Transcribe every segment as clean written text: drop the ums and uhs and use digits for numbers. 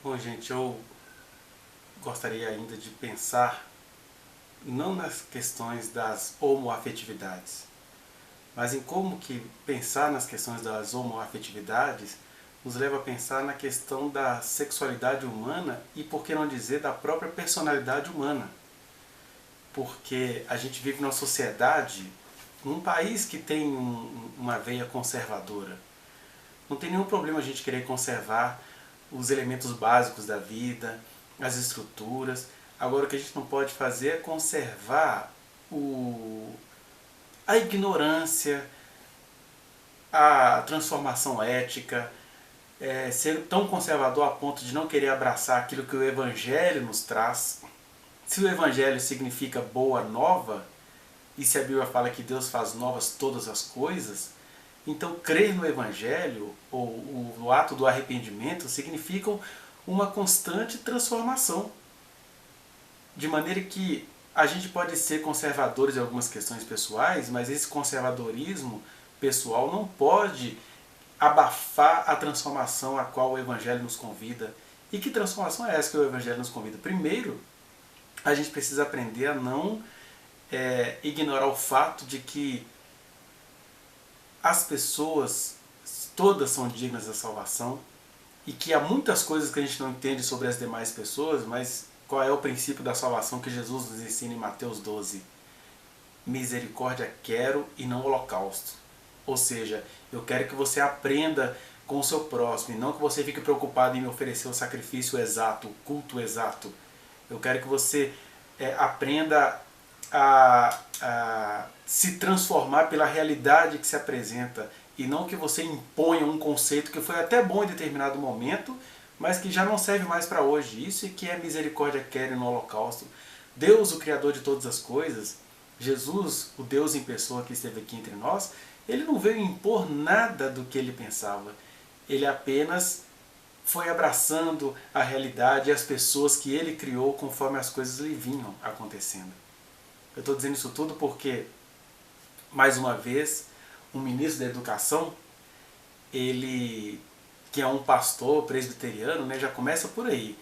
Bom, gente, eu gostaria ainda de pensar não nas questões das homoafetividades, mas em como que pensar nas questões das homoafetividades nos leva a pensar na questão da sexualidade humana e, por que não dizer, da própria personalidade humana. Porque a gente vive numa sociedade, num país que tem uma veia conservadora. Não tem nenhum problema a gente querer conservar os elementos básicos da vida, as estruturas. Agora o que a gente não pode fazer é conservar a ignorância, a transformação ética, ser tão conservador a ponto de não querer abraçar aquilo que o Evangelho nos traz. Se o Evangelho significa boa nova, e se a Bíblia fala que Deus faz novas todas as coisas, então crer no Evangelho, ou o ato do arrependimento, significam uma constante transformação. De maneira que a gente pode ser conservadores em algumas questões pessoais, mas esse conservadorismo pessoal não pode abafar a transformação a qual o Evangelho nos convida. E que transformação é essa que o Evangelho nos convida? Primeiro, a gente precisa aprender a não ignorar o fato de que as pessoas todas são dignas da salvação e que há muitas coisas que a gente não entende sobre as demais pessoas, mas qual é o princípio da salvação que Jesus nos ensina em Mateus 12? Misericórdia quero e não holocausto. Ou seja, eu quero que você aprenda com o seu próximo e não que você fique preocupado em me oferecer o sacrifício exato, o culto exato. Eu quero que você aprenda a se transformar pela realidade que se apresenta e não que você imponha um conceito que foi até bom em determinado momento, mas que já não serve mais para hoje. Isso é que é misericórdia quero no holocausto. Deus, o Criador de todas as coisas, Jesus, o Deus em pessoa que esteve aqui entre nós, ele não veio impor nada do que ele pensava. Ele apenas foi abraçando a realidade e as pessoas que ele criou conforme as coisas lhe vinham acontecendo. Eu estou dizendo isso tudo porque, mais uma vez, um ministro da Educação, ele, que é um pastor presbiteriano, já começa por aí.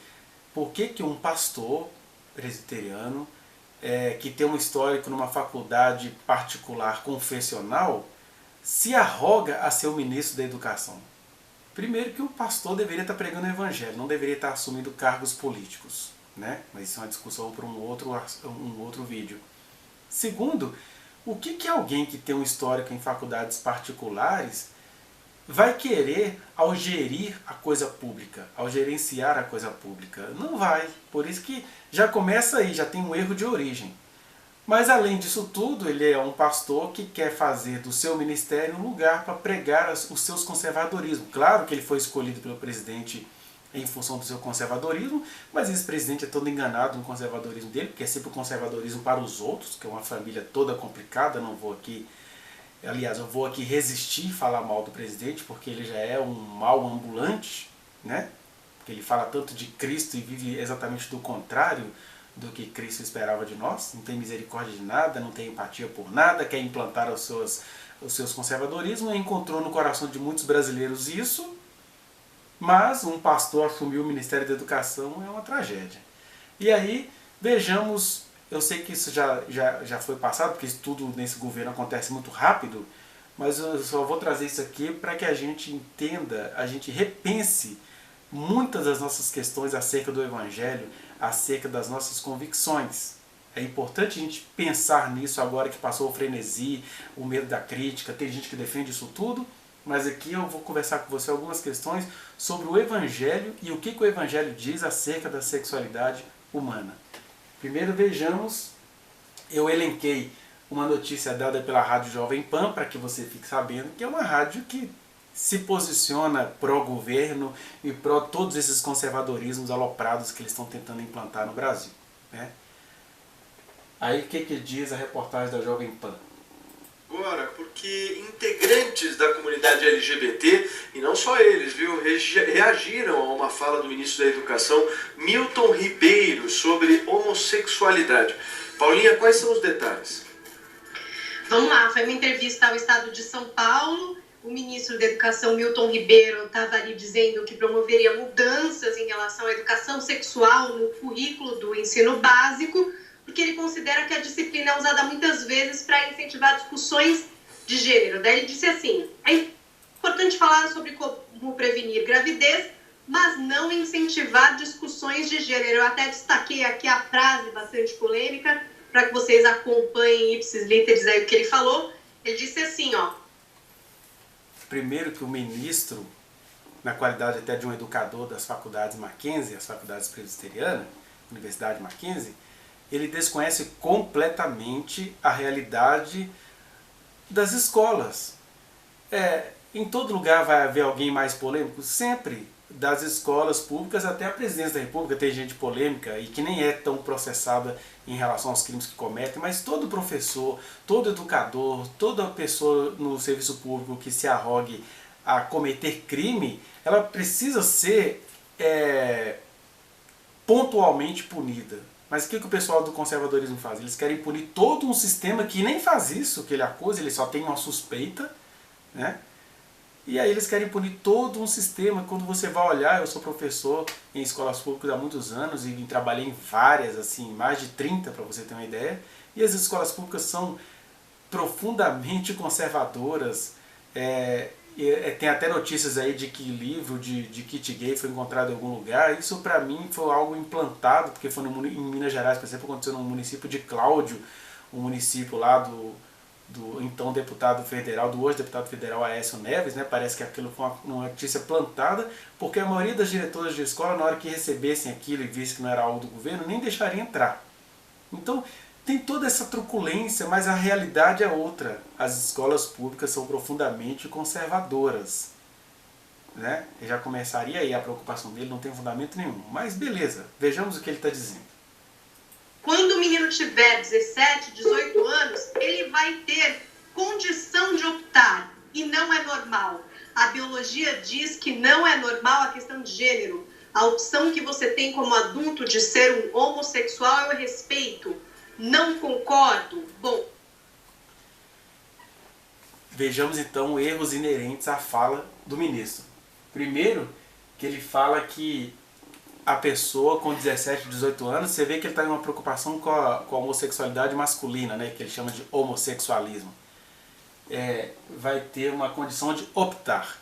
Por que um pastor presbiteriano, que tem um histórico numa faculdade particular confessional, se arroga a ser o ministro da Educação? Primeiro que o pastor deveria estar pregando o Evangelho, não deveria estar assumindo cargos políticos, Mas isso é uma discussão para um outro vídeo. Segundo, o que alguém que tem um histórico em faculdades particulares vai querer ao gerir a coisa pública, ao gerenciar a coisa pública? Não vai. Por isso que já começa aí, já tem um erro de origem. Mas além disso tudo, ele é um pastor que quer fazer do seu ministério um lugar para pregar os seus conservadorismos. Claro que ele foi escolhido pelo presidente em função do seu conservadorismo, mas esse presidente é todo enganado no conservadorismo dele, porque é sempre o conservadorismo para os outros, que é uma família toda complicada. Não vou aqui, aliás, eu vou aqui resistir a falar mal do presidente, porque ele já é um mal ambulante, Porque ele fala tanto de Cristo e vive exatamente do contrário do que Cristo esperava de nós. Não tem misericórdia de nada, não tem empatia por nada, quer implantar os seus conservadorismos, e encontrou no coração de muitos brasileiros isso, mas um pastor assumir o Ministério da Educação é uma tragédia. E aí, vejamos, eu sei que isso já foi passado, porque isso tudo nesse governo acontece muito rápido, mas eu só vou trazer isso aqui para que a gente entenda, a gente repense muitas das nossas questões acerca do Evangelho, acerca das nossas convicções. É importante a gente pensar nisso agora que passou o frenesi, o medo da crítica. Tem gente que defende isso tudo, mas aqui eu vou conversar com você algumas questões sobre o Evangelho e o que o Evangelho diz acerca da sexualidade humana. Primeiro vejamos, eu elenquei uma notícia dada pela Rádio Jovem Pan, para que você fique sabendo que é uma rádio que se posiciona pró-governo e pró todos esses conservadorismos aloprados que eles estão tentando implantar no Brasil. Aí o que diz a reportagem da Jovem Pan? Agora, porque integrantes da comunidade LGBT, e não só eles, reagiram a uma fala do ministro da Educação, Milton Ribeiro, sobre homossexualidade. Paulinha, quais são os detalhes? Vamos lá, foi uma entrevista ao Estado de São Paulo, o ministro da Educação, Milton Ribeiro, estava ali dizendo que promoveria mudanças em relação à educação sexual no currículo do ensino básico, porque ele considera que a disciplina é usada muitas vezes para incentivar discussões de gênero. Daí ele disse assim: é importante falar sobre como prevenir gravidez, mas não incentivar discussões de gênero. Eu até destaquei aqui a frase bastante polêmica, para que vocês acompanhem ipsis literis aí o que ele falou. Ele disse assim, ó: primeiro que o ministro, na qualidade até de um educador das faculdades Mackenzie, as faculdades presbiterianas, Universidade Mackenzie, ele desconhece completamente a realidade das escolas. Em todo lugar vai haver alguém mais polêmico? Sempre. Das escolas públicas até a presidência da República tem gente polêmica e que nem é tão processada em relação aos crimes que cometem, mas todo professor, todo educador, toda pessoa no serviço público que se arrogue a cometer crime, ela precisa ser pontualmente punida. Mas o que o pessoal do conservadorismo faz? Eles querem punir todo um sistema que nem faz isso, que ele acusa, ele só tem uma suspeita, né? E aí eles querem punir todo um sistema. Quando você vai olhar, eu sou professor em escolas públicas há muitos anos e trabalhei em várias, assim, mais de 30 para você ter uma ideia, e as escolas públicas são profundamente conservadoras. Tem até notícias aí de que livro de kit gay foi encontrado em algum lugar. Isso para mim foi algo implantado, porque foi em Minas Gerais, por exemplo, aconteceu no município de Cláudio, um município lá do então deputado federal, do hoje deputado federal Aécio Neves, né? Parece que aquilo foi uma notícia plantada, porque a maioria das diretoras de escola, na hora que recebessem aquilo e vissem que não era algo do governo, nem deixaria entrar. Então, tem toda essa truculência, mas a realidade é outra. As escolas públicas são profundamente conservadoras, né? E já começaria aí a preocupação dele, não tem fundamento nenhum. Mas beleza, vejamos o que ele está dizendo. Quando o menino tiver 17, 18 anos, ele vai ter condição de optar, e não é normal. A biologia diz que não é normal a questão de gênero. A opção que você tem como adulto de ser um homossexual eu respeito. Não concordo? Bom, vejamos então erros inerentes à fala do ministro. Primeiro, que ele fala que a pessoa com 17, 18 anos, você vê que ele está em uma preocupação com a homossexualidade masculina, né, que ele chama de homossexualismo. Vai ter uma condição de optar.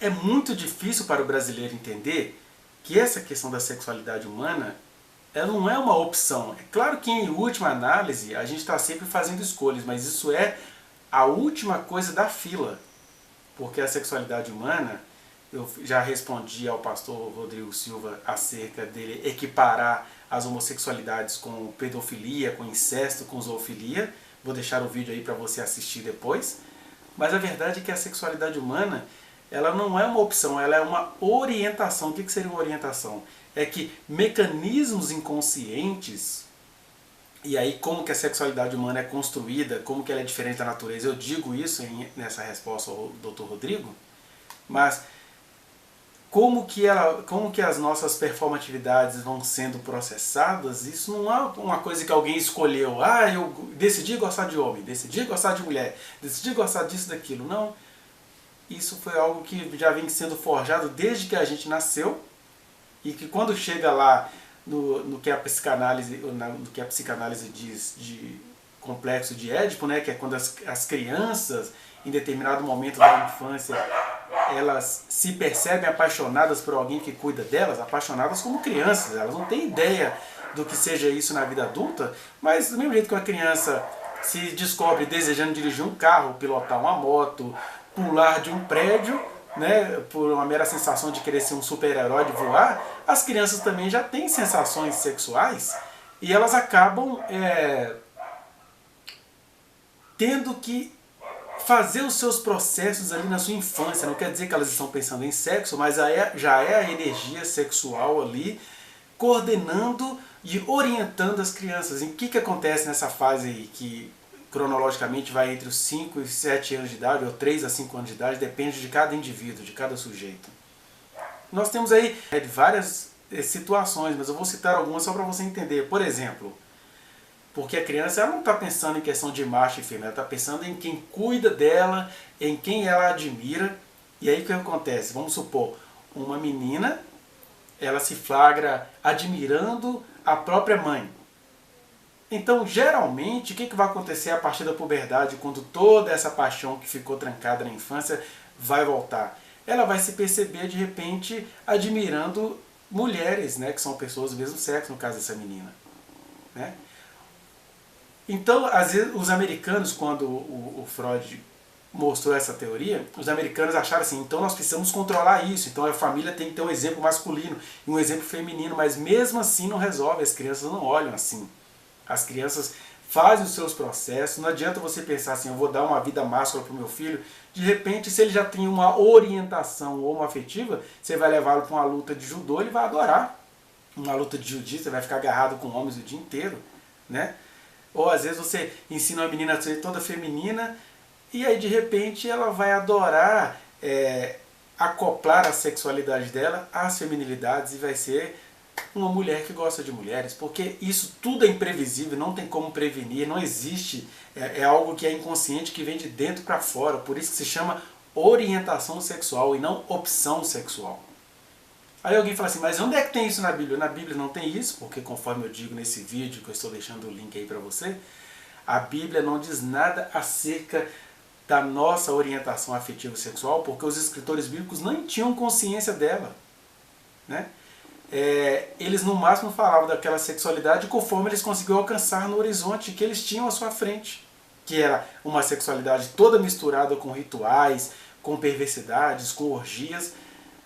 É muito difícil para o brasileiro entender que essa questão da sexualidade humana, ela não é uma opção. É claro que em última análise a gente está sempre fazendo escolhas, mas isso é a última coisa da fila. Porque a sexualidade humana, eu já respondi ao pastor Rodrigo Silva acerca dele equiparar as homossexualidades com pedofilia, com incesto, com zoofilia. Vou deixar o vídeo aí para você assistir depois. Mas a verdade é que a sexualidade humana, ela não é uma opção, ela é uma orientação. O que seria uma orientação? É que mecanismos inconscientes, e aí como que a sexualidade humana é construída, como que ela é diferente da natureza, eu digo isso nessa resposta ao Dr. Rodrigo, mas como que as nossas performatividades vão sendo processadas, isso não é uma coisa que alguém escolheu. Eu decidi gostar de homem, decidi gostar de mulher, decidi gostar disso, daquilo. Não. Isso foi algo que já vem sendo forjado desde que a gente nasceu, e que quando chega lá no que a psicanálise diz de complexo de Édipo, né, que é quando as crianças, em determinado momento da infância, elas se percebem apaixonadas por alguém que cuida delas, apaixonadas como crianças, elas não têm ideia do que seja isso na vida adulta, mas do mesmo jeito que uma criança se descobre desejando dirigir um carro, pilotar uma moto, pular de um prédio, né, por uma mera sensação de querer ser um super-herói, de voar, as crianças também já têm sensações sexuais e elas acabam tendo que fazer os seus processos ali na sua infância. Não quer dizer que elas estão pensando em sexo, mas já é a energia sexual ali coordenando e orientando as crianças. E o que acontece nessa fase aí, que cronologicamente vai entre os 5 e 7 anos de idade, ou 3 a 5 anos de idade, depende de cada indivíduo, de cada sujeito. Nós temos aí várias situações, mas eu vou citar algumas só para você entender. Por exemplo, Porque a criança ela não está pensando em questão de macho e fêmea, ela está pensando em quem cuida dela, em quem ela admira. E aí o que acontece? Vamos supor, uma menina, ela se flagra admirando a própria mãe. Então, geralmente, o que vai acontecer a partir da puberdade, quando toda essa paixão que ficou trancada na infância vai voltar? Ela vai se perceber, de repente, admirando mulheres, né, que são pessoas do mesmo sexo, no caso dessa menina. Né? Então, às vezes, os americanos, quando o Freud mostrou essa teoria, os americanos acharam assim, então nós precisamos controlar isso, então a família tem que ter um exemplo masculino e um exemplo feminino, mas mesmo assim não resolve, as crianças não olham assim. As crianças fazem os seus processos, não adianta você pensar assim, eu vou dar uma vida máscula para o meu filho, de repente se ele já tem uma orientação homoafetiva, você vai levá-lo para uma luta de judô, ele vai adorar. Uma luta de jiu-jitsu, você vai ficar agarrado com homens o dia inteiro, né? Ou às vezes você ensina uma menina a ser toda feminina, e aí de repente ela vai adorar acoplar a sexualidade dela às feminilidades e vai ser uma mulher que gosta de mulheres, porque isso tudo é imprevisível, não tem como prevenir, não existe, é algo que é inconsciente, que vem de dentro para fora, por isso que se chama orientação sexual e não opção sexual. Aí alguém fala assim, mas onde é que tem isso na Bíblia? Na Bíblia não tem isso, porque conforme eu digo nesse vídeo, que eu estou deixando o link aí para você, a Bíblia não diz nada acerca da nossa orientação afetiva sexual, porque os escritores bíblicos não tinham consciência dela. Né? Eles no máximo falavam daquela sexualidade conforme eles conseguiam alcançar no horizonte que eles tinham à sua frente, que era uma sexualidade toda misturada com rituais, com perversidades, com orgias,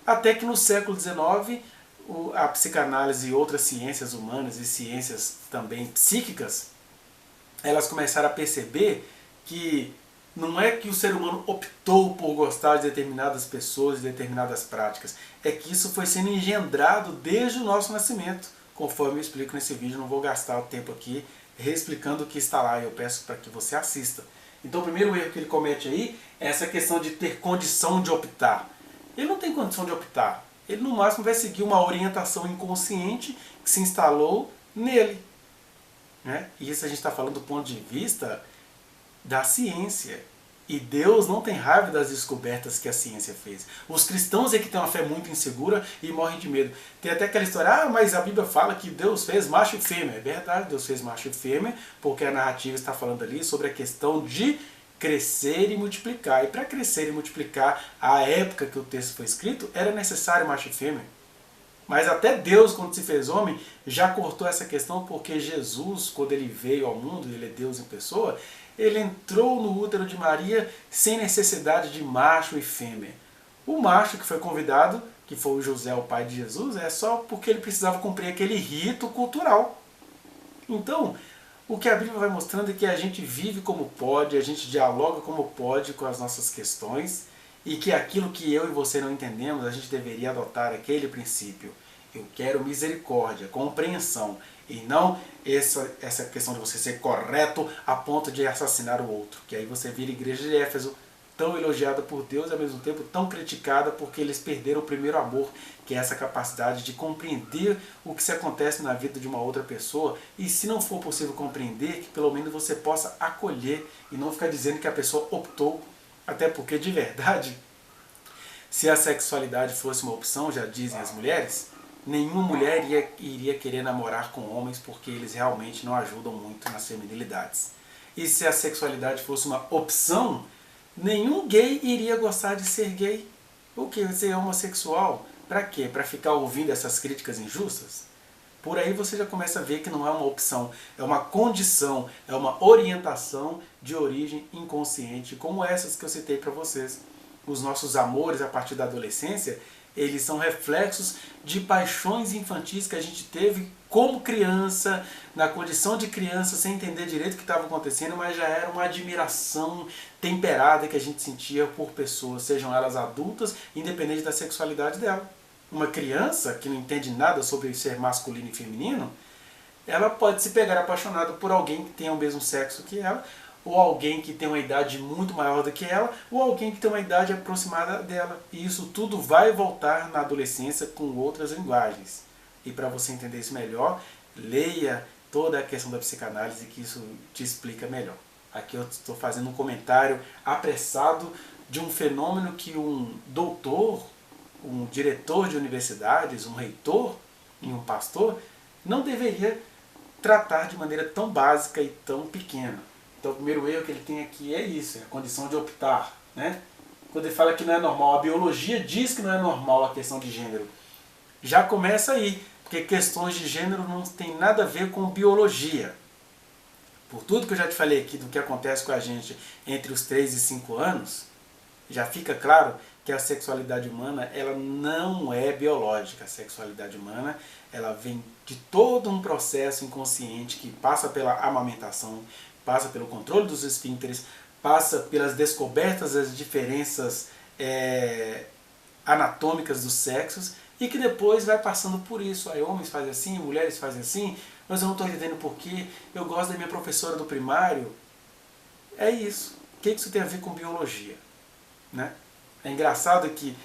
até que no século XIX a psicanálise e outras ciências humanas e ciências também psíquicas, elas começaram a perceber que não é que o ser humano optou por gostar de determinadas pessoas e determinadas práticas. É que isso foi sendo engendrado desde o nosso nascimento. Conforme eu explico nesse vídeo, não vou gastar o tempo aqui reexplicando o que está lá. Eu peço para que você assista. Então o primeiro erro que ele comete aí é essa questão de ter condição de optar. Ele não tem condição de optar. Ele no máximo vai seguir uma orientação inconsciente que se instalou nele. Né? E isso a gente está falando do ponto de vista da ciência. E Deus não tem raiva das descobertas que a ciência fez. Os cristãos é que têm uma fé muito insegura e morrem de medo. Tem até aquela história, mas a Bíblia fala que Deus fez macho e fêmea. É verdade, Deus fez macho e fêmea, porque a narrativa está falando ali sobre a questão de crescer e multiplicar. E para crescer e multiplicar, a época que o texto foi escrito, era necessário macho e fêmea. Mas até Deus, quando se fez homem, já cortou essa questão, porque Jesus, quando ele veio ao mundo, ele é Deus em pessoa, ele entrou no útero de Maria sem necessidade de macho e fêmea. O macho que foi convidado, que foi o José, o pai de Jesus, é só porque ele precisava cumprir aquele rito cultural. Então, o que a Bíblia vai mostrando é que a gente vive como pode, a gente dialoga como pode com as nossas questões, e que aquilo que eu e você não entendemos, a gente deveria adotar aquele princípio. Eu quero misericórdia, compreensão, e não essa questão de você ser correto a ponto de assassinar o outro. Que aí você vira a igreja de Éfeso, tão elogiada por Deus e ao mesmo tempo tão criticada porque eles perderam o primeiro amor, que é essa capacidade de compreender o que se acontece na vida de uma outra pessoa, e se não for possível compreender, que pelo menos você possa acolher e não ficar dizendo que a pessoa optou. Até porque, de verdade, se a sexualidade fosse uma opção, já dizem as mulheres, nenhuma mulher iria querer namorar com homens porque eles realmente não ajudam muito nas feminilidades. E se a sexualidade fosse uma opção, nenhum gay iria gostar de ser gay. O que? Ser homossexual? Para quê? Para ficar ouvindo essas críticas injustas? Por aí você já começa a ver que não é uma opção, é uma condição, é uma orientação de origem inconsciente, como essas que eu citei para vocês. Os nossos amores a partir da adolescência, eles são reflexos de paixões infantis que a gente teve como criança, na condição de criança, sem entender direito o que estava acontecendo, mas já era uma admiração temperada que a gente sentia por pessoas, sejam elas adultas, independente da sexualidade dela. Uma criança que não entende nada sobre ser masculino e feminino, ela pode se pegar apaixonada por alguém que tenha o mesmo sexo que ela, ou alguém que tem uma idade muito maior do que ela, ou alguém que tem uma idade aproximada dela. E isso tudo vai voltar na adolescência com outras linguagens. E para você entender isso melhor, leia toda a questão da psicanálise, que isso te explica melhor. Aqui eu estou fazendo um comentário apressado de um fenômeno que um doutor, um diretor de universidades, um reitor e um pastor não deveria tratar de maneira tão básica e tão pequena. Então o primeiro erro que ele tem aqui é isso, é a condição de optar, né? Quando ele fala que não é normal, a biologia diz que não é normal a questão de gênero. Já começa aí, porque questões de gênero não tem nada a ver com biologia. Por tudo que eu já te falei aqui do que acontece com a gente entre os 3 e 5 anos, já fica claro que a sexualidade humana ela não é biológica. A sexualidade humana ela vem de todo um processo inconsciente que passa pela amamentação, passa pelo controle dos esfíncteres, passa pelas descobertas das diferenças anatômicas dos sexos e que depois vai passando por isso. Aí homens fazem assim, mulheres fazem assim, mas eu não estou entendendo porquê, eu gosto da minha professora do primário. É isso. O que isso tem a ver com biologia? Né? É engraçado que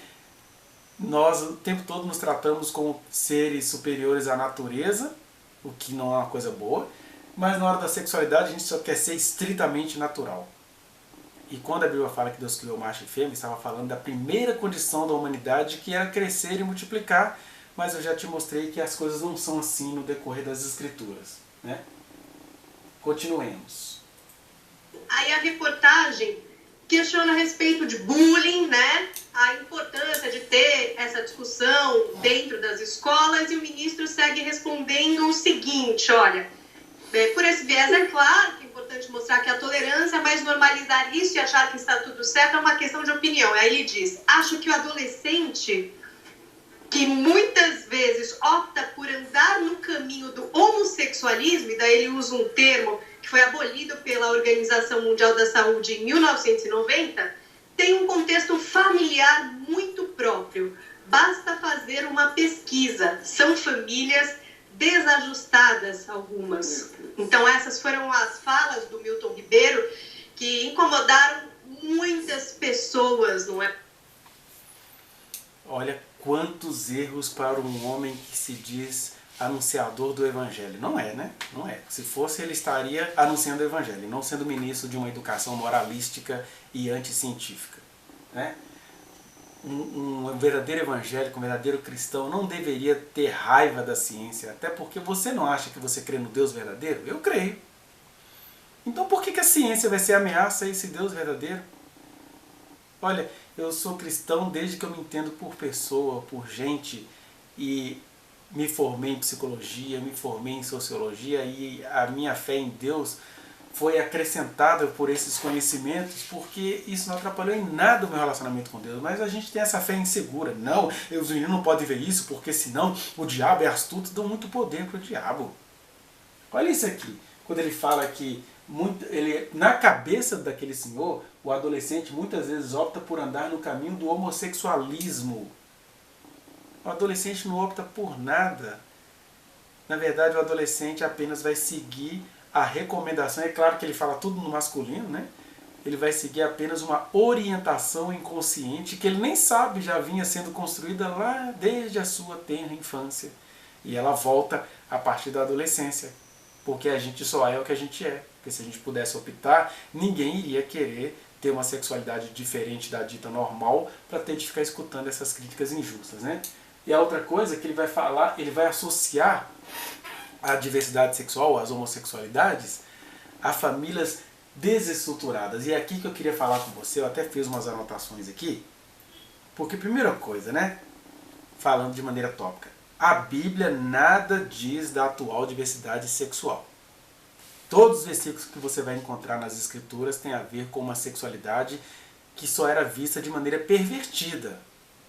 nós o tempo todo nos tratamos como seres superiores à natureza, o que não é uma coisa boa, mas na hora da sexualidade a gente só quer ser estritamente natural. E quando a Bíblia fala que Deus criou macho e fêmea, estava falando da primeira condição da humanidade, que era crescer e multiplicar, mas eu já te mostrei que as coisas não são assim no decorrer das Escrituras. Né? Continuemos. Aí a reportagem questiona a respeito de bullying, né? A importância de ter essa discussão dentro das escolas, e o ministro segue respondendo o seguinte, olha, por esse viés é claro que é importante mostrar que a tolerância, mas normalizar isso e achar que está tudo certo é uma questão de opinião. Aí ele diz, acho que o adolescente que muitas vezes opta por andar no caminho do homossexualismo, e daí ele usa um termo que foi abolido pela Organização Mundial da Saúde em 1990, tem um contexto familiar muito próprio. Basta fazer uma pesquisa. São famílias desajustadas, algumas. Então essas foram as falas do Milton Ribeiro que incomodaram muitas pessoas, não é? Olha quantos erros para um homem que se diz anunciador do Evangelho. Não é, né? Não é. Se fosse, ele estaria anunciando o Evangelho, não sendo ministro de uma educação moralística e anticientífica. Né? Um verdadeiro evangélico, um verdadeiro cristão não deveria ter raiva da ciência, até porque você não acha que você crê no Deus verdadeiro? Eu creio. Então por que a ciência vai ser ameaça a esse Deus verdadeiro? Olha, eu sou cristão desde que eu me entendo por pessoa, por gente, e me formei em psicologia, me formei em sociologia, e a minha fé em Deus foi acrescentada por esses conhecimentos, porque isso não atrapalhou em nada o meu relacionamento com Deus. Mas a gente tem essa fé insegura. Não, os meninos não podem ver isso, porque senão o diabo é astuto, dão muito poder para o diabo. Olha isso aqui, quando ele fala que na cabeça daquele senhor, o adolescente muitas vezes opta por andar no caminho do homossexualismo. O adolescente não opta por nada. Na verdade, o adolescente apenas vai seguir a recomendação. É claro que ele fala tudo no masculino, né? Ele vai seguir apenas uma orientação inconsciente que ele nem sabe, já vinha sendo construída lá desde a sua tenra infância. E ela volta a partir da adolescência. Porque a gente só é o que a gente é. Porque se a gente pudesse optar, ninguém iria querer ter uma sexualidade diferente da dita normal para ter de ficar escutando essas críticas injustas, né? E a outra coisa que ele vai falar, ele vai associar a diversidade sexual, as homossexualidades, a famílias desestruturadas. E é aqui que eu queria falar com você, eu até fiz umas anotações aqui, porque primeira coisa, né, falando de maneira tópica, a Bíblia nada diz da atual diversidade sexual. Todos os versículos que você vai encontrar nas Escrituras têm a ver com uma sexualidade que só era vista de maneira pervertida.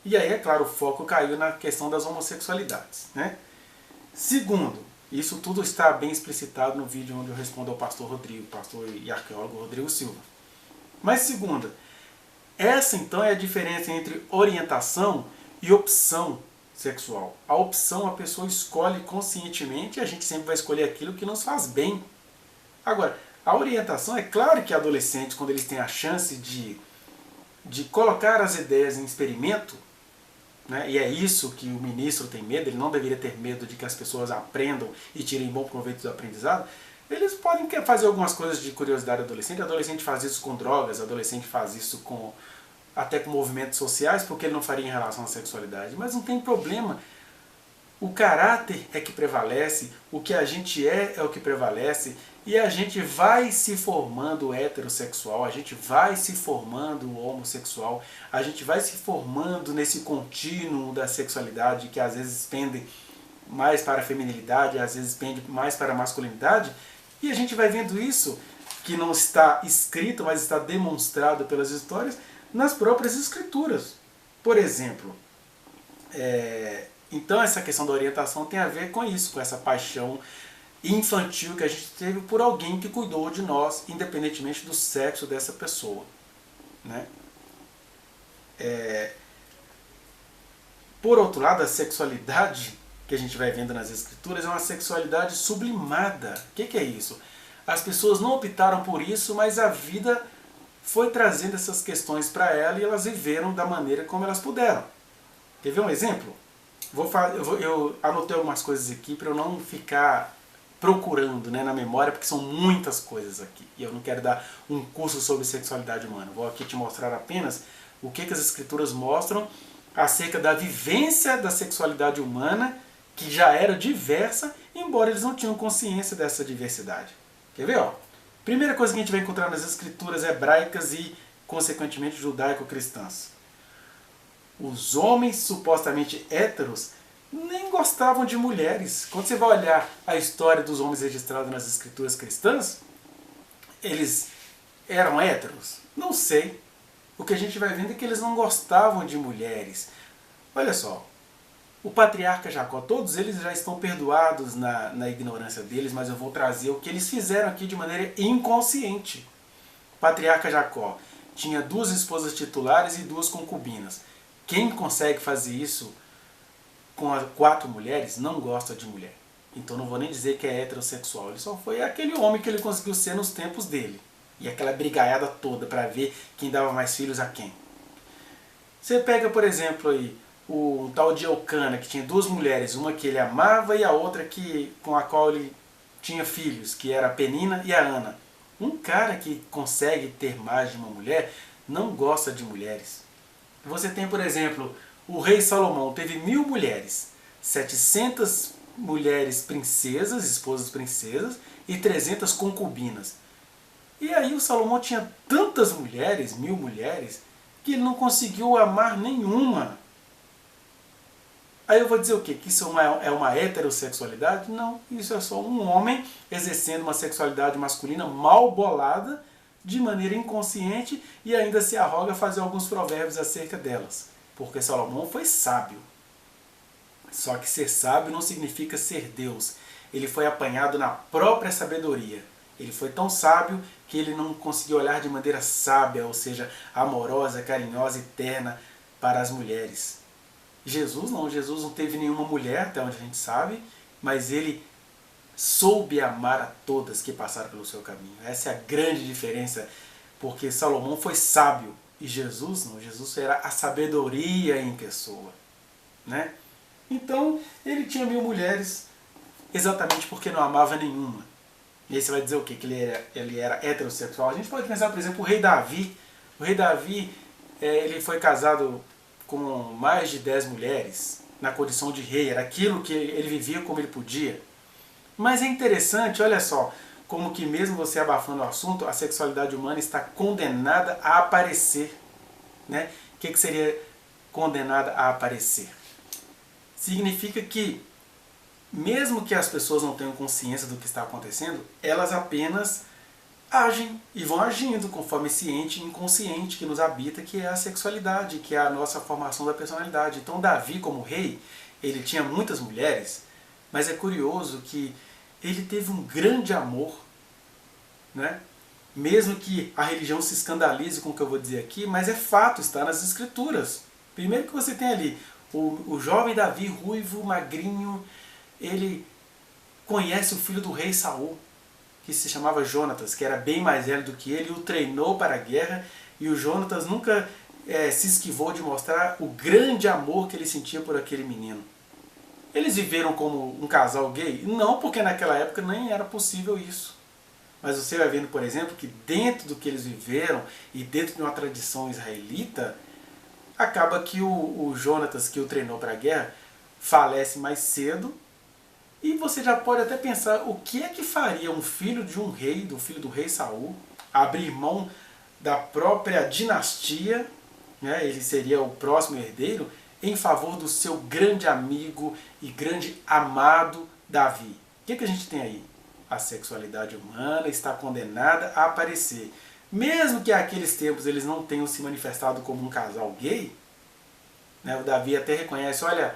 E aí, é claro, o foco caiu na questão das homossexualidades, né? Segundo, isso tudo está bem explicitado no vídeo onde eu respondo ao pastor Rodrigo, pastor e arqueólogo Rodrigo Silva. Mas segunda, essa então é a diferença entre orientação e opção sexual. A opção a pessoa escolhe conscientemente e a gente sempre vai escolher aquilo que nos faz bem. Agora, a orientação, é claro que adolescentes, quando eles têm a chance de colocar as ideias em experimento, né? E é isso que o ministro tem medo, ele não deveria ter medo de que as pessoas aprendam e tirem bom proveito do aprendizado. Eles podem fazer algumas coisas de curiosidade adolescente faz isso com drogas, adolescente faz isso até com movimentos sociais, porque ele não faria em relação à sexualidade, mas não tem problema. O caráter é que prevalece, o que a gente é o que prevalece, e a gente vai se formando heterossexual, a gente vai se formando homossexual, a gente vai se formando nesse contínuo da sexualidade que às vezes pende mais para a feminilidade, às vezes pende mais para a masculinidade, e a gente vai vendo isso, que não está escrito, mas está demonstrado pelas histórias, nas próprias escrituras. Por exemplo, então essa questão da orientação tem a ver com isso, com essa paixão infantil que a gente teve por alguém que cuidou de nós, independentemente do sexo dessa pessoa, né? Por outro lado, a sexualidade que a gente vai vendo nas escrituras é uma sexualidade sublimada. O que é isso? As pessoas não optaram por isso, mas a vida foi trazendo essas questões para ela e elas viveram da maneira como elas puderam. Quer ver um exemplo? Eu anotei algumas coisas aqui para eu não ficar procurando, né, na memória, porque são muitas coisas aqui. E eu não quero dar um curso sobre sexualidade humana. Vou aqui te mostrar apenas o que as escrituras mostram acerca da vivência da sexualidade humana, que já era diversa, embora eles não tinham consciência dessa diversidade. Quer ver? Primeira coisa que a gente vai encontrar nas escrituras hebraicas e, consequentemente, judaico-cristãs. Os homens supostamente héteros nem gostavam de mulheres. Quando você vai olhar a história dos homens registrados nas escrituras cristãs, eles eram héteros? Não sei. O que a gente vai vendo é que eles não gostavam de mulheres. Olha só, o patriarca Jacó, todos eles já estão perdoados na ignorância deles, mas eu vou trazer o que eles fizeram aqui de maneira inconsciente. O patriarca Jacó tinha 2 esposas titulares e 2 concubinas. Quem consegue fazer isso com 4 mulheres não gosta de mulher. Então não vou nem dizer que é heterossexual. Ele só foi aquele homem que ele conseguiu ser nos tempos dele. E aquela brigaiada toda para ver quem dava mais filhos a quem. Você pega, por exemplo, aí, o tal de Eucana, que tinha 2 mulheres, uma que ele amava e a outra com a qual ele tinha filhos, que era a Penina e a Ana. Um cara que consegue ter mais de uma mulher não gosta de mulheres. Você tem, por exemplo, o rei Salomão teve 1000 mulheres, 700 mulheres princesas, esposas princesas, e 300 concubinas. E aí o Salomão tinha tantas mulheres, 1000 mulheres, que ele não conseguiu amar nenhuma. Aí eu vou dizer o quê? Que isso é uma heterossexualidade? Não, isso é só um homem exercendo uma sexualidade masculina mal bolada, de maneira inconsciente, e ainda se arroga a fazer alguns provérbios acerca delas. Porque Salomão foi sábio. Só que ser sábio não significa ser Deus. Ele foi apanhado na própria sabedoria. Ele foi tão sábio que ele não conseguiu olhar de maneira sábia, ou seja, amorosa, carinhosa e terna para as mulheres. Jesus não teve nenhuma mulher, até onde a gente sabe, mas ele soube amar a todas que passaram pelo seu caminho. Essa é a grande diferença, porque Salomão foi sábio e Jesus não. Jesus era a sabedoria em pessoa, né? Então, ele tinha 1000 mulheres exatamente porque não amava nenhuma. E aí você vai dizer o quê? Que ele era heterossexual? A gente pode pensar, por exemplo, o rei Davi. O rei Davi, ele foi casado com mais de 10 mulheres na condição de rei. Era aquilo que ele vivia como ele podia. Mas é interessante, olha só, como que mesmo você abafando o assunto, a sexualidade humana está condenada a aparecer. Né? O que seria condenada a aparecer? Significa que, mesmo que as pessoas não tenham consciência do que está acontecendo, elas apenas agem e vão agindo conforme ciente e inconsciente que nos habita, que é a sexualidade, que é a nossa formação da personalidade. Então Davi, como rei, ele tinha muitas mulheres, mas é curioso que ele teve um grande amor, né? Mesmo que a religião se escandalize com o que eu vou dizer aqui, mas é fato, está nas escrituras. Primeiro que você tem ali o jovem Davi, ruivo, magrinho, ele conhece o filho do rei Saul, que se chamava Jonatas, que era bem mais velho do que ele, e o treinou para a guerra, e o Jonatas nunca se esquivou de mostrar o grande amor que ele sentia por aquele menino. Eles viveram como um casal gay? Não, porque naquela época nem era possível isso. Mas você vai vendo, por exemplo, que dentro do que eles viveram e dentro de uma tradição israelita, acaba que o Jonatas, que o treinou para a guerra, falece mais cedo. E você já pode até pensar o que é que faria um filho de um rei, do filho do rei Saul, abrir mão da própria dinastia, né? Ele seria o próximo herdeiro, em favor do seu grande amigo e grande amado Davi. O que a gente tem aí? A sexualidade humana está condenada a aparecer. Mesmo que naqueles tempos eles não tenham se manifestado como um casal gay, né, o Davi até reconhece, olha,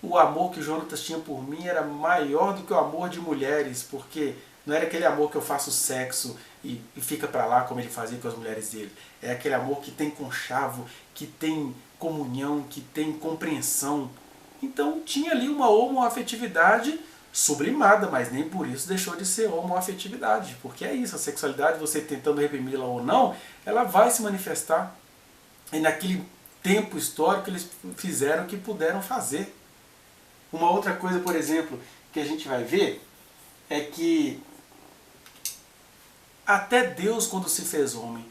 o amor que Jonatas tinha por mim era maior do que o amor de mulheres, porque não era aquele amor que eu faço sexo e fica para lá como ele fazia com as mulheres dele. É aquele amor que tem conchavo, que tem comunhão, que tem compreensão. Então tinha ali uma homoafetividade sublimada, mas nem por isso deixou de ser homoafetividade, porque é isso, a sexualidade, você tentando reprimi-la ou não, ela vai se manifestar. E naquele tempo histórico eles fizeram o que puderam fazer. Uma outra coisa, por exemplo, que a gente vai ver é que até Deus, quando se fez homem,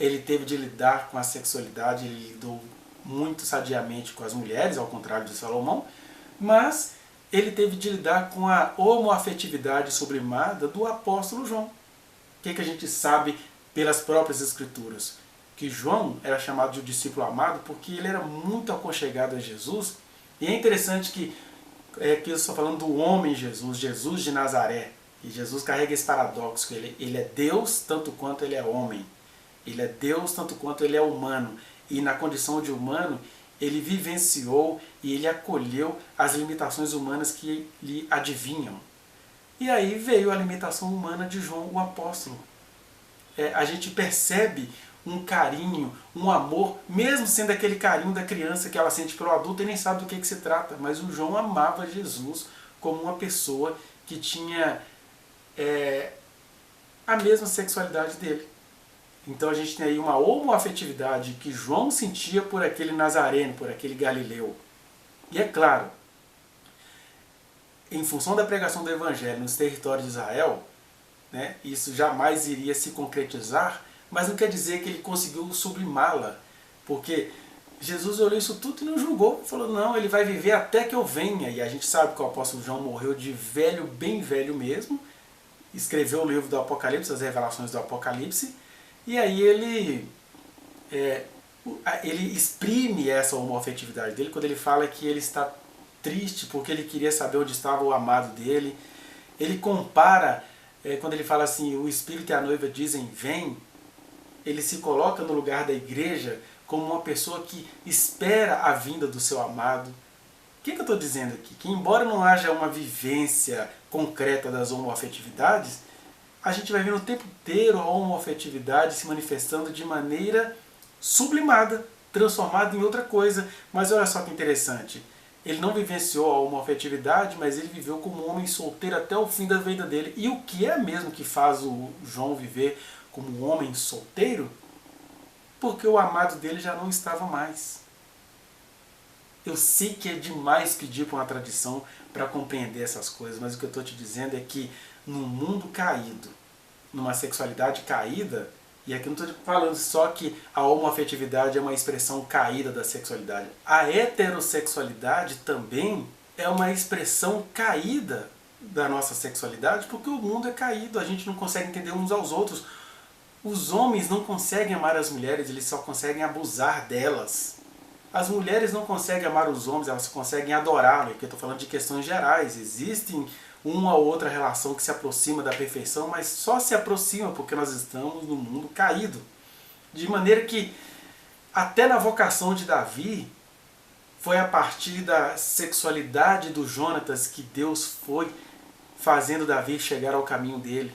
ele teve de lidar com a sexualidade, ele lidou muito sadiamente com as mulheres, ao contrário de Salomão, mas ele teve de lidar com a homoafetividade sublimada do apóstolo João. O que a gente sabe pelas próprias escrituras? Que João era chamado de discípulo amado porque ele era muito aconchegado a Jesus. E é interessante que eu estou falando do homem Jesus, Jesus de Nazaré. E Jesus carrega esse paradoxo, que ele é Deus tanto quanto ele é homem. Ele é Deus tanto quanto ele é humano. E na condição de humano, ele vivenciou e ele acolheu as limitações humanas que lhe adivinham. E aí veio a limitação humana de João, o apóstolo. A gente percebe um carinho, um amor, mesmo sendo aquele carinho da criança que ela sente pelo adulto e nem sabe do que se trata. Mas o João amava Jesus como uma pessoa que tinha a mesma sexualidade dele. Então a gente tem aí uma homoafetividade que João sentia por aquele nazareno, por aquele galileu. E é claro, em função da pregação do Evangelho nos territórios de Israel, né, isso jamais iria se concretizar, mas não quer dizer que ele conseguiu sublimá-la, porque Jesus olhou isso tudo e não julgou, falou, não, ele vai viver até que eu venha. E a gente sabe que o apóstolo João morreu de velho, bem velho mesmo, escreveu o livro do Apocalipse, as revelações do Apocalipse, e aí ele exprime essa homoafetividade dele quando ele fala que ele está triste porque ele queria saber onde estava o amado dele. Ele compara, quando ele fala assim, o Espírito e a noiva dizem vem, ele se coloca no lugar da igreja como uma pessoa que espera a vinda do seu amado. O que eu estou dizendo aqui? Que embora não haja uma vivência concreta das homoafetividades, a gente vai ver o tempo inteiro a homoafetividade se manifestando de maneira sublimada, transformada em outra coisa. Mas olha só que interessante, ele não vivenciou a homoafetividade, mas ele viveu como um homem solteiro até o fim da vida dele. E o que é mesmo que faz o João viver como um homem solteiro? Porque o amado dele já não estava mais. Eu sei que é demais pedir para uma tradição para compreender essas coisas, mas o que eu estou te dizendo é que num mundo caído, numa sexualidade caída, e aqui não estou falando só que a homoafetividade é uma expressão caída da sexualidade. A heterossexualidade também é uma expressão caída da nossa sexualidade, porque o mundo é caído, a gente não consegue entender uns aos outros. Os homens não conseguem amar as mulheres, eles só conseguem abusar delas. As mulheres não conseguem amar os homens, elas conseguem adorá-los. Aqui eu estou falando de questões gerais. Existem uma ou outra relação que se aproxima da perfeição, mas só se aproxima porque nós estamos num mundo caído. De maneira que, até na vocação de Davi, foi a partir da sexualidade do Jonatas que Deus foi fazendo Davi chegar ao caminho dele.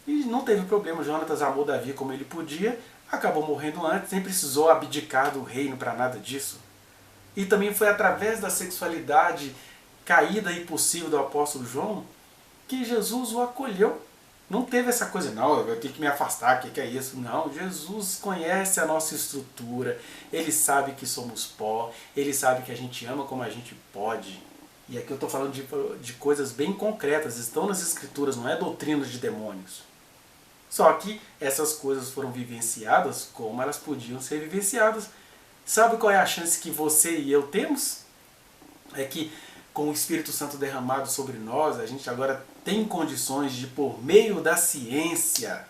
E não teve problema, Jonatas amou Davi como ele podia, acabou morrendo antes, nem precisou abdicar do reino para nada disso. E também foi através da sexualidade caída e impossível do apóstolo João que Jesus o acolheu. Não teve essa coisa, não, eu tenho que me afastar, o que é isso? Não, Jesus conhece a nossa estrutura, Ele sabe que somos pó, Ele sabe que a gente ama como a gente pode. E aqui eu estou falando de coisas bem concretas, estão nas Escrituras, não é doutrina de demônios. Só que essas coisas foram vivenciadas como elas podiam ser vivenciadas. Sabe qual é a chance que você e eu temos? É que com o Espírito Santo derramado sobre nós, a gente agora tem condições de, por meio da ciência,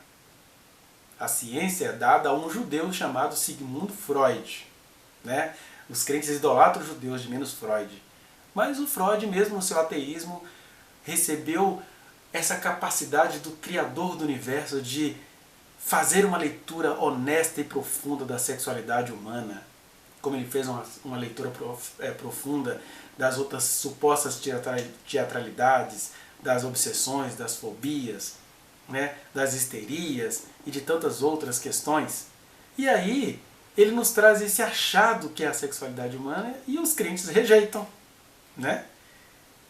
a ciência é dada a um judeu chamado Sigmund Freud, né? Os crentes idolatram os judeus de menos Freud. Mas o Freud, mesmo no seu ateísmo, recebeu essa capacidade do Criador do Universo de fazer uma leitura honesta e profunda da sexualidade humana, como ele fez uma leitura profunda das outras supostas teatralidades, das obsessões, das fobias, né, das histerias e de tantas outras questões. E aí ele nos traz esse achado que é a sexualidade humana e os crentes rejeitam, né?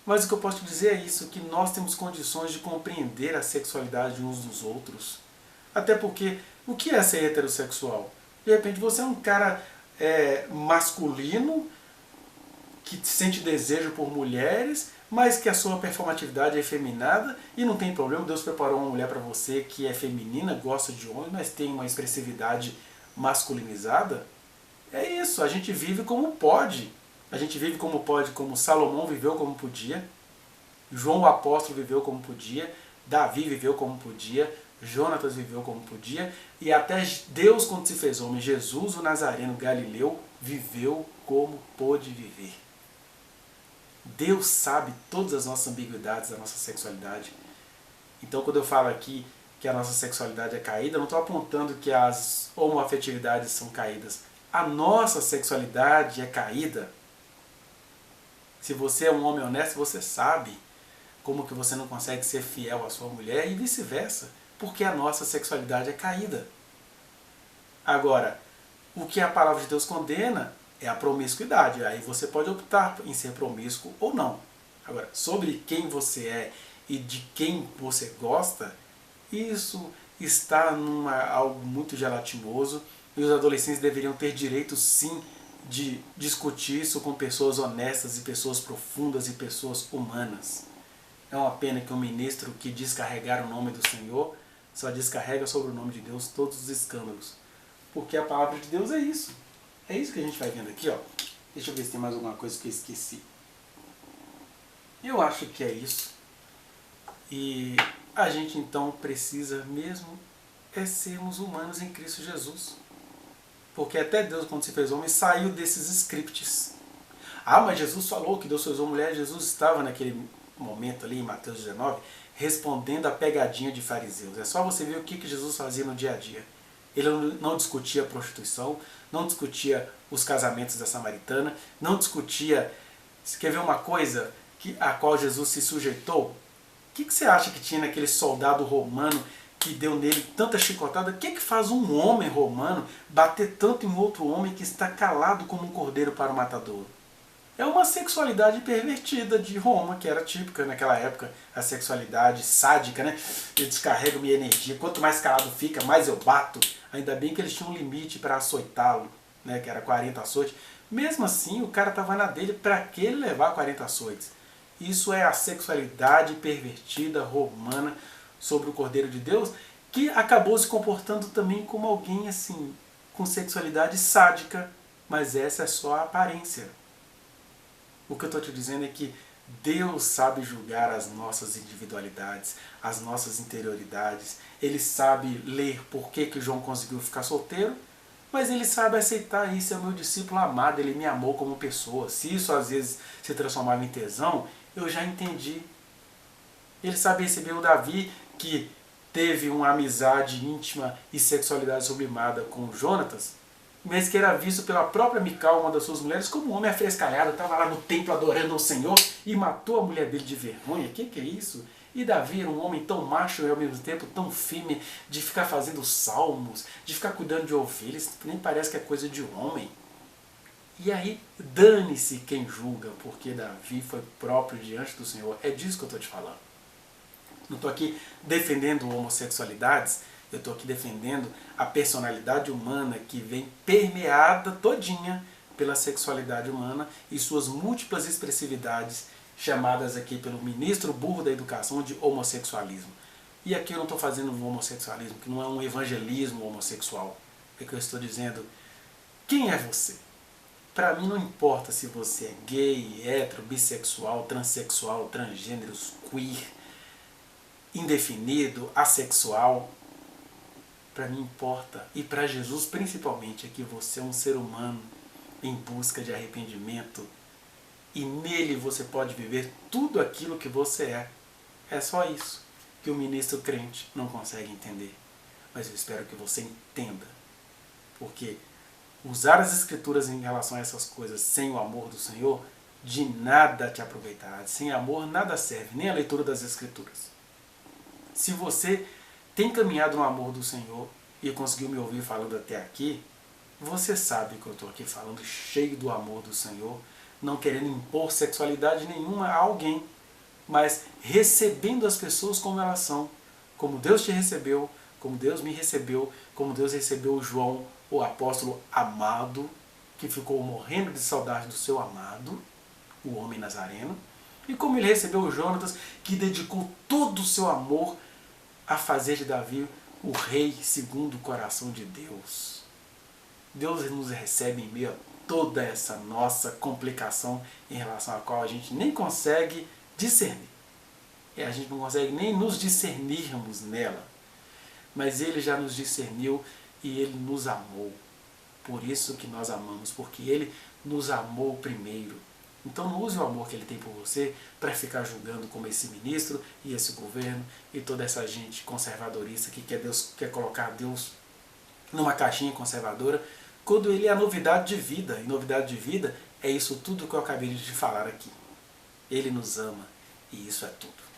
Mas o que eu posso te dizer é isso, que nós temos condições de compreender a sexualidade uns dos outros. Até porque, o que é ser heterossexual? De repente você é um cara masculino, que sente desejo por mulheres, mas que a sua performatividade é efeminada e não tem problema, Deus preparou uma mulher para você que é feminina, gosta de homem, mas tem uma expressividade masculinizada. É isso, a gente vive como pode. A gente vive como pode, como Salomão viveu como podia, João o apóstolo viveu como podia, Davi viveu como podia, Jonatas viveu como podia, e até Deus, quando se fez homem, Jesus, o Nazareno Galileu, viveu como pôde viver. Deus sabe todas as nossas ambiguidades da nossa sexualidade. Então, quando eu falo aqui que a nossa sexualidade é caída, eu não estou apontando que as homoafetividades são caídas. A nossa sexualidade é caída. Se você é um homem honesto, você sabe como que você não consegue ser fiel à sua mulher e vice-versa, porque a nossa sexualidade é caída. Agora, o que a palavra de Deus condena é a promiscuidade. Aí você pode optar em ser promíscuo ou não. Agora, sobre quem você é e de quem você gosta, isso está algo muito gelatinoso e os adolescentes deveriam ter direito sim de discutir isso com pessoas honestas e pessoas profundas e pessoas humanas. É uma pena que um ministro que descarregar o nome do Senhor só descarrega sobre o nome de Deus todos os escândalos. Porque a palavra de Deus é isso. É isso que a gente vai vendo aqui, ó. Deixa eu ver se tem mais alguma coisa que eu esqueci. Eu acho que é isso. E a gente então precisa mesmo sermos humanos em Cristo Jesus. Porque até Deus, quando se fez homem, saiu desses scripts. Ah, mas Jesus falou que Deus fez uma mulher. Jesus estava naquele momento ali em Mateus 19 respondendo a pegadinha de fariseus. É só você ver o que Jesus fazia no dia a dia. Ele não discutia a prostituição, não discutia os casamentos da samaritana, não discutia... Você quer ver uma coisa a qual Jesus se sujeitou? O que você acha que tinha naquele soldado romano que deu nele tanta chicotada? O que faz um homem romano bater tanto em outro homem que está calado como um cordeiro para o matadouro? É uma sexualidade pervertida de Roma, que era típica naquela época, a sexualidade sádica, né? Eu descarrego minha energia, quanto mais calado fica, mais eu bato. Ainda bem que eles tinham um limite para açoitá-lo, né? Que era 40 açoites. Mesmo assim, o cara estava na dele, para que ele levar 40 açoites? Isso é a sexualidade pervertida romana sobre o Cordeiro de Deus, que acabou se comportando também como alguém assim, com sexualidade sádica, mas essa é só a aparência. O que eu estou te dizendo é que Deus sabe julgar as nossas individualidades, as nossas interioridades. Ele sabe ler por que João conseguiu ficar solteiro, mas ele sabe aceitar isso. É o meu discípulo amado, ele me amou como pessoa. Se isso às vezes se transformava em tesão, eu já entendi. Ele sabe receber o Davi, que teve uma amizade íntima e sexualidade sublimada com Jonatas, mas que era visto pela própria Mical, uma das suas mulheres, como um homem afrescalhado, estava lá no templo adorando ao Senhor e matou a mulher dele de vergonha. Que é isso? E Davi era um homem tão macho e ao mesmo tempo tão firme, de ficar fazendo salmos, de ficar cuidando de ovelhas, nem parece que é coisa de homem. E aí, dane-se quem julga, porque Davi foi próprio diante do Senhor. É disso que eu estou te falando. Não estou aqui defendendo homossexualidades, eu estou aqui defendendo a personalidade humana que vem permeada todinha pela sexualidade humana e suas múltiplas expressividades, chamadas aqui pelo ministro burro da educação de homossexualismo. E aqui eu não estou fazendo um homossexualismo, que não é um evangelismo homossexual. É que eu estou dizendo, quem é você? Para mim não importa se você é gay, hétero, bissexual, transexual, transgêneros, queer, indefinido, assexual. Para mim importa, e para Jesus principalmente, é que você é um ser humano em busca de arrependimento e nele você pode viver tudo aquilo que você é. É só isso que o ministro crente não consegue entender. Mas eu espero que você entenda, porque usar as escrituras em relação a essas coisas sem o amor do Senhor, de nada te aproveitará. Sem amor nada serve, nem a leitura das escrituras. Se você tem caminhado no amor do Senhor e conseguiu me ouvir falando até aqui, você sabe que eu estou aqui falando cheio do amor do Senhor, não querendo impor sexualidade nenhuma a alguém, mas recebendo as pessoas como elas são, como Deus te recebeu, como Deus me recebeu, como Deus recebeu João, o apóstolo amado, que ficou morrendo de saudade do seu amado, o homem nazareno, e como ele recebeu o Jonatas, que dedicou todo o seu amor a fazer de Davi o rei segundo o coração de Deus. Deus nos recebe em meio a toda essa nossa complicação em relação à qual a gente nem consegue discernir. E a gente não consegue nem nos discernirmos nela. Mas Ele já nos discerniu e Ele nos amou. Por isso que nós amamos, porque Ele nos amou primeiro. Então não use o amor que Ele tem por você para ficar julgando como esse ministro e esse governo e toda essa gente conservadorista que quer colocar Deus numa caixinha conservadora, quando Ele é a novidade de vida. E novidade de vida é isso tudo que eu acabei de te falar aqui. Ele nos ama e isso é tudo.